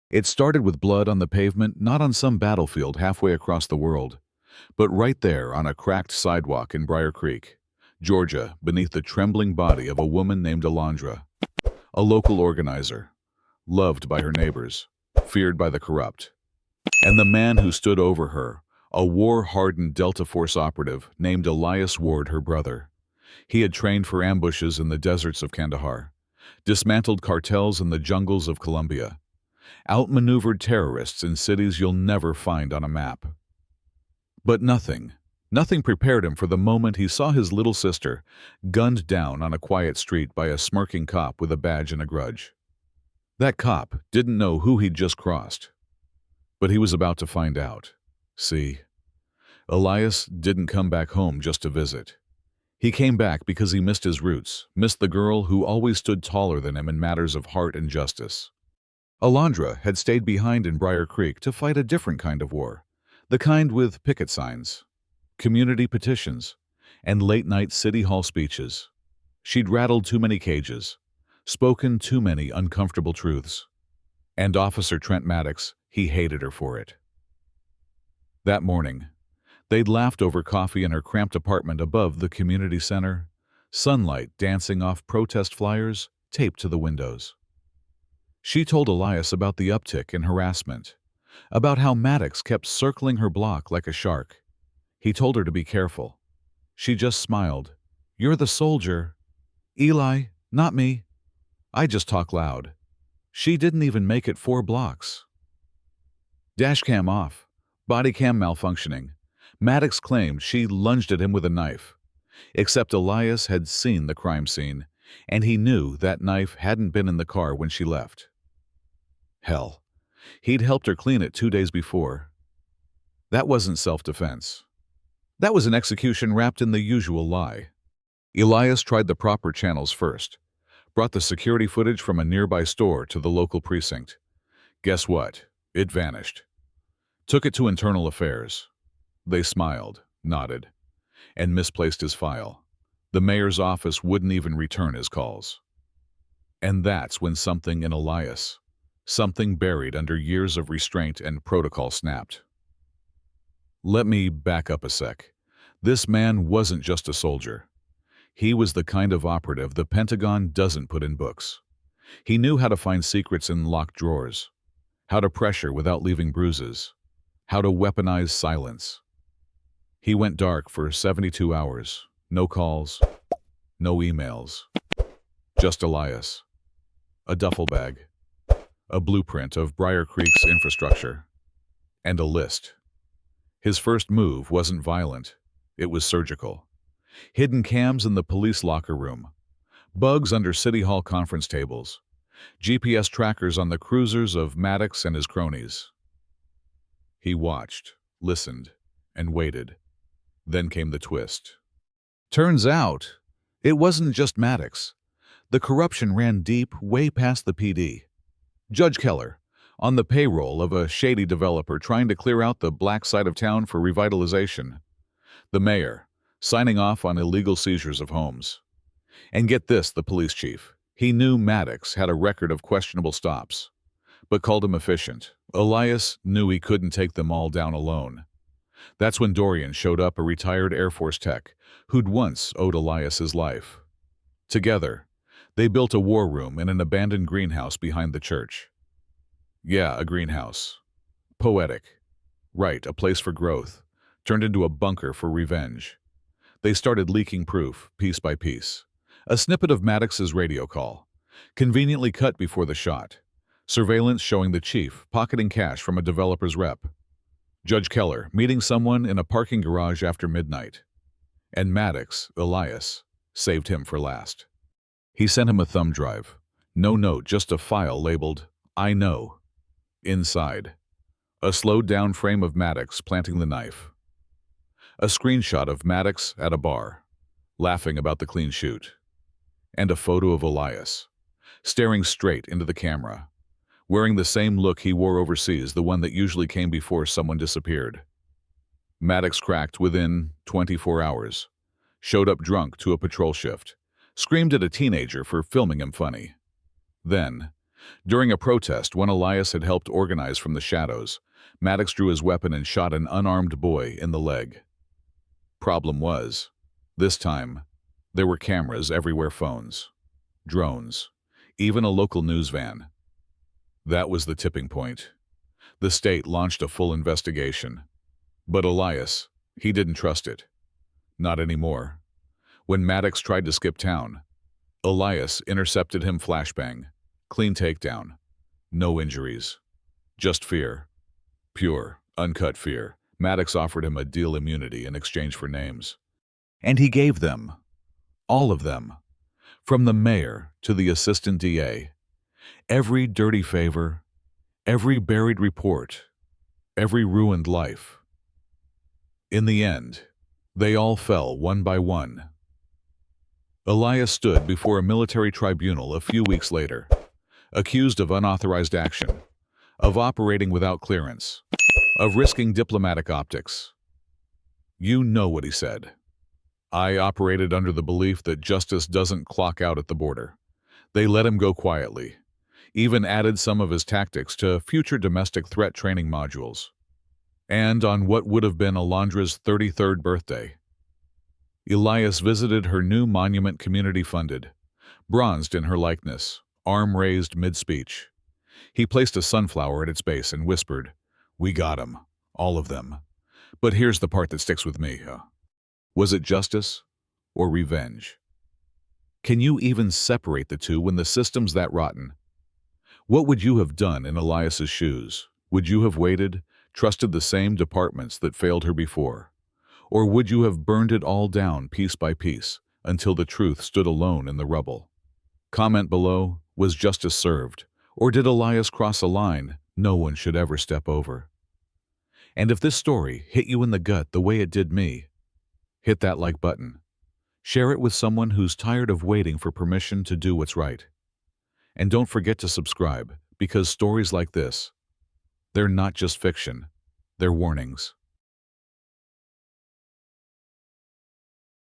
It started with blood on the pavement, not on some battlefield halfway across the world, but right there on a cracked sidewalk in Briar Creek, Georgia, beneath the trembling body of a woman named Alondra, a local organizer, loved by her neighbors, feared by the corrupt. And the man who stood over her, a war-hardened Delta Force operative named Elias Ward, her brother. He had trained for ambushes in the deserts of Kandahar, dismantled cartels in the jungles of Colombia, outmaneuvered terrorists in cities you'll never find on a map. But nothing prepared him for the moment he saw his little sister gunned down on a quiet street by a smirking cop with a badge and a grudge. That cop didn't know who he'd just crossed, but he was about to find out. See, Elias didn't come back home just to visit. He came back because he missed his roots, missed the girl who always stood taller than him in matters of heart and justice. Alondra had stayed behind in Briar Creek to fight a different kind of war, the kind with picket signs, community petitions, and late-night city hall speeches. She'd rattled too many cages, spoken too many uncomfortable truths. And Officer Trent Maddox, he hated her for it. That morning, they'd laughed over coffee in her cramped apartment above the community center, sunlight dancing off protest flyers taped to the windows. She told Elias about the uptick in harassment, about how Maddox kept circling her block like a shark. He told her to be careful. She just smiled. "You're the soldier. Eli, not me. I just talk loud." She didn't even make it 4 blocks. Dashcam off, body cam malfunctioning. Maddox claimed she lunged at him with a knife. Except Elias had seen the crime scene, and he knew that knife hadn't been in the car when she left. Hell, he'd helped her clean it 2 days before. That wasn't self-defense. That was an execution wrapped in the usual lie. Elias tried the proper channels first, brought the security footage from a nearby store to the local precinct. Guess what? It vanished. Took it to internal affairs. They smiled, nodded, and misplaced his file. The mayor's office wouldn't even return his calls. And that's when something in Elias, something buried under years of restraint and protocol, snapped. Let me back up a sec. This man wasn't just a soldier. He was the kind of operative the Pentagon doesn't put in books. He knew how to find secrets in locked drawers, how to pressure without leaving bruises, how to weaponize silence. He went dark for 72 hours. No calls, no emails. Just Elias. A duffel bag. A blueprint of Briar Creek's infrastructure. And a list. His first move wasn't violent. It was surgical. Hidden cams in the police locker room. Bugs under City Hall conference tables. GPS trackers on the cruisers of Maddox and his cronies. He watched, listened, and waited. Then came the twist. Turns out, it wasn't just Maddox. The corruption ran deep, way past the PD. Judge Keller, on the payroll of a shady developer trying to clear out the black side of town for revitalization. The mayor, signing off on illegal seizures of homes. And get this, the police chief. He knew Maddox had a record of questionable stops, but called him efficient. Elias knew he couldn't take them all down alone. That's when Dorian showed up, a retired Air Force tech who'd once owed Elias his life. Together, they built a war room in an abandoned greenhouse behind the church. Yeah, a greenhouse. Poetic. Right, a place for growth, turned into a bunker for revenge. They started leaking proof, piece by piece. A snippet of Maddox's radio call, conveniently cut before the shot. Surveillance showing the chief pocketing cash from a developer's rep. Judge Keller meeting someone in a parking garage after midnight. And Maddox, Elias, saved him for last. He sent him a thumb drive. No note, just a file labeled, "I know." Inside, a slowed-down frame of Maddox planting the knife. A screenshot of Maddox at a bar, laughing about the clean shoot. And a photo of Elias, staring straight into the camera, wearing the same look he wore overseas, the one that usually came before someone disappeared. Maddox cracked within 24 hours, showed up drunk to a patrol shift, screamed at a teenager for filming him funny. Then, During a protest, when Elias had helped organize from the shadows, Maddox drew his weapon and shot an unarmed boy in the leg. Problem was, this time, there were cameras everywhere, phones, drones, even a local news van. That was the tipping point. The state launched a full investigation. But Elias, he didn't trust it. Not anymore. When Maddox tried to skip town, Elias intercepted him flashbang. Clean takedown. No injuries. Just fear. Pure, uncut fear. Maddox offered him a deal immunity in exchange for names. And he gave them. All of them. From the mayor to the assistant DA. Every dirty favor, every buried report, every ruined life. In the end, they all fell one by one. Elias stood before a military tribunal a few weeks later, accused of unauthorized action, of operating without clearance, of risking diplomatic optics. You know what he said. I operated under the belief that justice doesn't clock out at the border. They let him go quietly, even added some of his tactics to future domestic threat training modules. And on what would have been Alondra's 33rd birthday, Elias visited her new monument, community-funded, bronzed in her likeness, arm raised mid-speech. He placed a sunflower at its base and whispered, "We got 'em, all of them. But here's the part that sticks with me. Was it justice or revenge? Can you even separate the two when the system's that rotten? What would you have done in Elias's shoes? Would you have waited, trusted the same departments that failed her before? Or would you have burned it all down piece by piece until the truth stood alone in the rubble? Comment below, was justice served? Or did Elias cross a line no one should ever step over? And if this story hit you in the gut the way it did me, hit that like button. Share it with someone who's tired of waiting for permission to do what's right. And don't forget to subscribe, because stories like this, they're not just fiction, they're warnings.